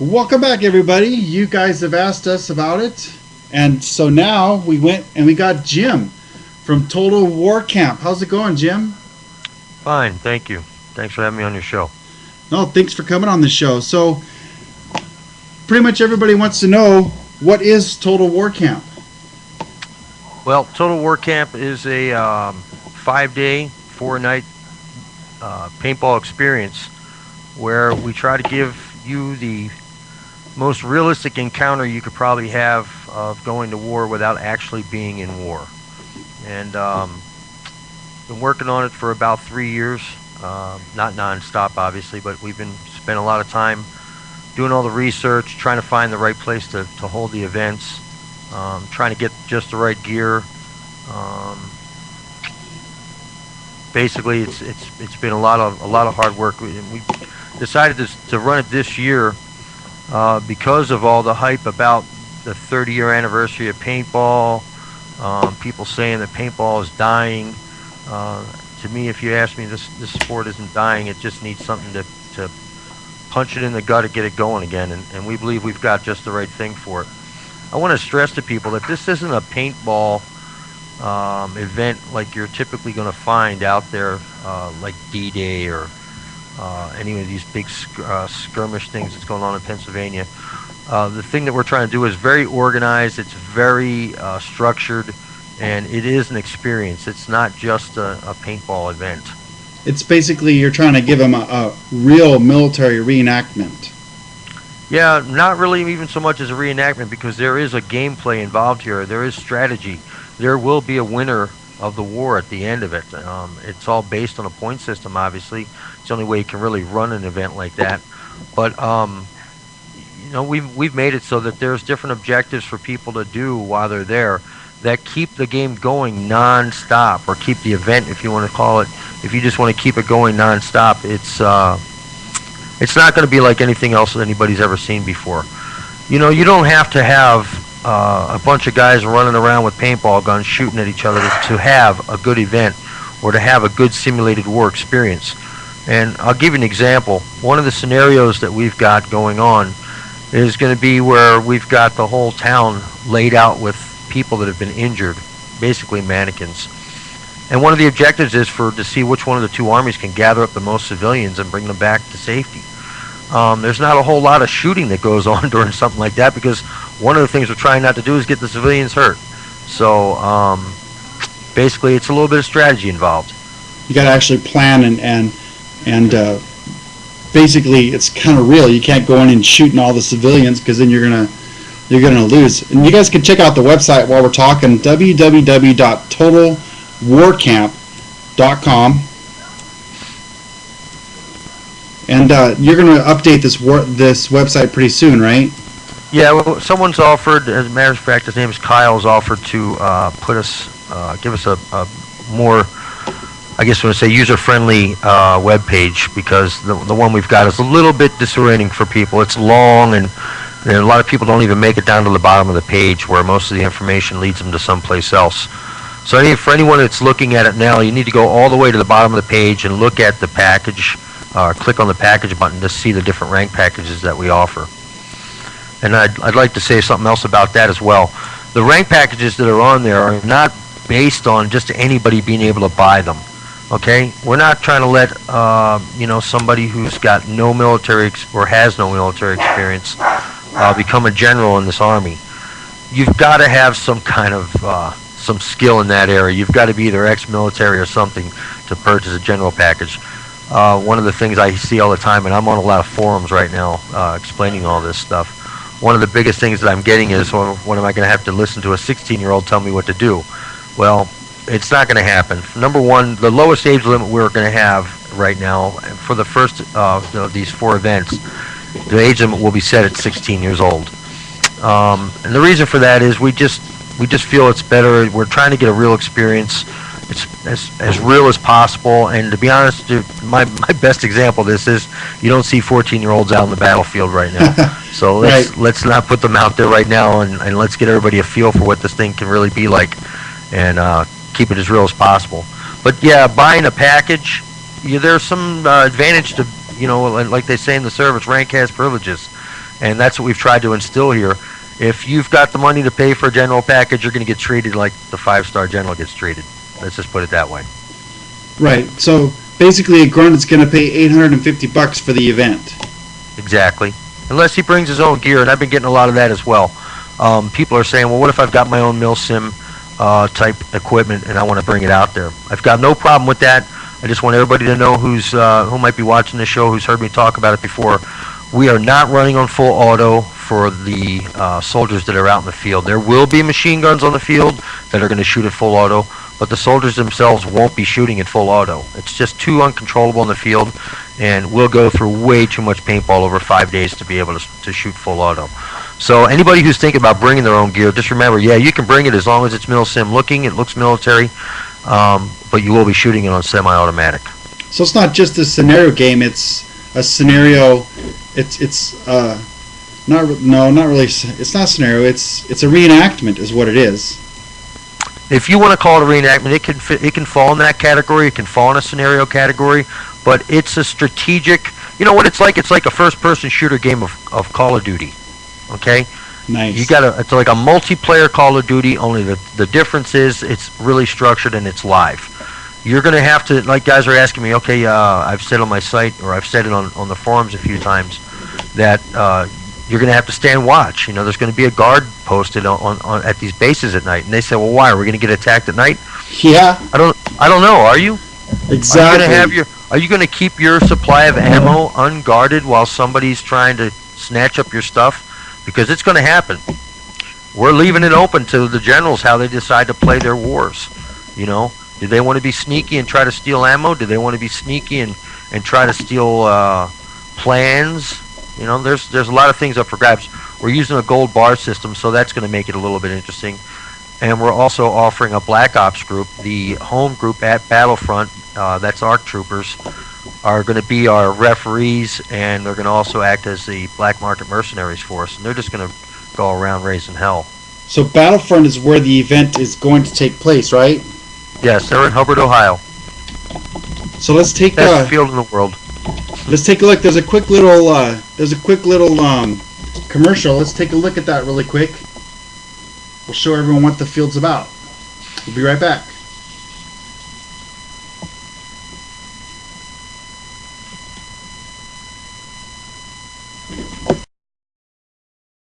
Welcome back, everybody. You guys have asked us about it. And so now we went and we got Jim from Total War Camp. How's it going, Jim? Fine, thank you. Thanks for having me on your show. No, thanks for coming on the show. So pretty much everybody wants to know, what is Total War Camp? Well, Total War Camp is a 5-day, 4-night paintball experience where we try to give you the most realistic encounter you could probably have of going to war without actually being in war. And been working on it for about 3 years, not non-stop obviously, but we've been spent a lot of time doing all the research, trying to find the right place to hold the events, trying to get just the right gear. Basically, it's been a lot of hard work. We decided to run it this year because of all the hype about the 30-year anniversary of paintball. People saying that paintball is dying. To me, if you ask me, this sport isn't dying. It just needs something to punch it in the gut to get it going again, and we believe we've got just the right thing for it. I want to stress to people that this isn't a paintball event like you're typically going to find out there, like D-Day or any of these big skirmish things that's going on in Pennsylvania. The thing that we're trying to do is very organized, it's very structured, and it is an experience. It's not just a paintball event. It's basically you're trying to give them a real military reenactment. Yeah, not really even so much as a reenactment, because there is a gameplay involved here. There is strategy. There will be a winner of the war at the end of it. It's all based on a point system, obviously. It's the only way you can really run an event like that. But we've made it so that there's different objectives for people to do while they're there that keep the game going non-stop, or keep the event, if you want to call it. If you just want to keep it going non-stop, it's not going to be like anything else that anybody's ever seen before. You don't have to have a bunch of guys running around with paintball guns shooting at each other to have a good event or to have a good simulated war experience. And I'll give you an example. One of the scenarios that we've got going on is going to be where we've got the whole town laid out with people that have been injured, basically mannequins. And one of the objectives is to see which one of the two armies can gather up the most civilians and bring them back to safety. There's not a whole lot of shooting that goes on during something like that, because one of the things we're trying not to do is get the civilians hurt. So basically, it's a little bit of strategy involved. You got to actually plan and basically it's kind of real. You can't go in and shooting all the civilians, because then you're gonna lose. And you guys can check out the website while we're talking, www.totalwarcamp.com. And you're going to update this website pretty soon, right? Yeah, well, someone's offered, as a matter of fact, his name is Kyle, has offered to give us a more, I guess I would say, user-friendly web page, because the one we've got is a little bit disorienting for people. It's long, and a lot of people don't even make it down to the bottom of the page, where most of the information leads them to someplace else. So for anyone that's looking at it now, you need to go all the way to the bottom of the page and look at the package. Click on the package button to see the different rank packages that we offer. And I'd like to say something else about that as well. The rank packages that are on there are not based on just anybody being able to buy them. Okay, we're not trying to let somebody who's got no military or has no military experience become a general in this army. You've got to have some kind of some skill in that area. You've got to be either ex-military or something to purchase a general package. One of the things I see all the time, and I'm on a lot of forums right now explaining all this stuff, one of the biggest things that I'm getting is, well, when am I going to have to listen to a 16-year-old tell me what to do? Well, it's not going to happen. Number one, the lowest age limit we're going to have right now for the first of these 4 events, the age limit will be set at 16 years old. And the reason for that is we just feel it's better. We're trying to get a real experience. It's as real as possible, and to be honest, my best example of this is you don't see 14-year-olds out on the battlefield right now. So let's not put them out there right now, and let's get everybody a feel for what this thing can really be like, and keep it as real as possible. But yeah, buying a package, there's some advantage to, like they say in the service, rank has privileges. And that's what we've tried to instill here. If you've got the money to pay for a general package, you're going to get treated like the 5-star general gets treated. Let's just put it that way. Right. So basically, a grunt is going to pay $850 for the event. Exactly. Unless he brings his own gear, and I've been getting a lot of that as well. People are saying, well, what if I've got my own milsim type equipment and I want to bring it out there? I've got no problem with that. I just want everybody to know who might be watching the show, who's heard me talk about it before. We are not running on full auto for the soldiers that are out in the field. There will be machine guns on the field that are going to shoot at full auto, but the soldiers themselves won't be shooting at full auto. It's just too uncontrollable in the field, and we'll go through way too much paintball over 5 days to be able to shoot full auto. So anybody who's thinking about bringing their own gear, just remember, yeah, you can bring it as long as it's mil-sim looking, it looks military, but you will be shooting it on semi-automatic. So it's not just a scenario game, it's a scenario, it's not really, it's not a scenario, it's a reenactment is what it is. If you want to call it a reenactment, it can fall in that category, it can fall in a scenario category, but it's a strategic, you know what it's like? It's like a first-person shooter game of Call of Duty, okay? Nice. It's like a multiplayer Call of Duty, only the difference is it's really structured and it's live. You're going to have to, like guys are asking me, okay, I've said on my site, or I've said it on the forums a few times, that you're going to have to stand watch. You know, there's going to be a guard posted on at these bases at night. And they say, well, why? Are we going to get attacked at night? Yeah. I don't know. Are you? Exactly. Are you going to keep your supply of ammo unguarded while somebody's trying to snatch up your stuff? Because it's going to happen. We're leaving it open to the generals how they decide to play their wars. You know, do they want to be sneaky and try to steal ammo? Do they want to be sneaky and try to steal plans? You know, there's a lot of things up for grabs. We're using a gold bar system, so that's going to make it a little bit interesting. And we're also offering a Black Ops group. The home group at Battlefront, that's ARC troopers, are going to be our referees, and they're going to also act as the black market mercenaries for us. And they're just going to go around raising hell. So Battlefront is where the event is going to take place, right? Yes, they're in Hubbard, Ohio. So let's take Best field in the world. Let's take a look. There's a quick little commercial. Let's take a look at that really quick. We'll show everyone what the field's about. We'll be right back.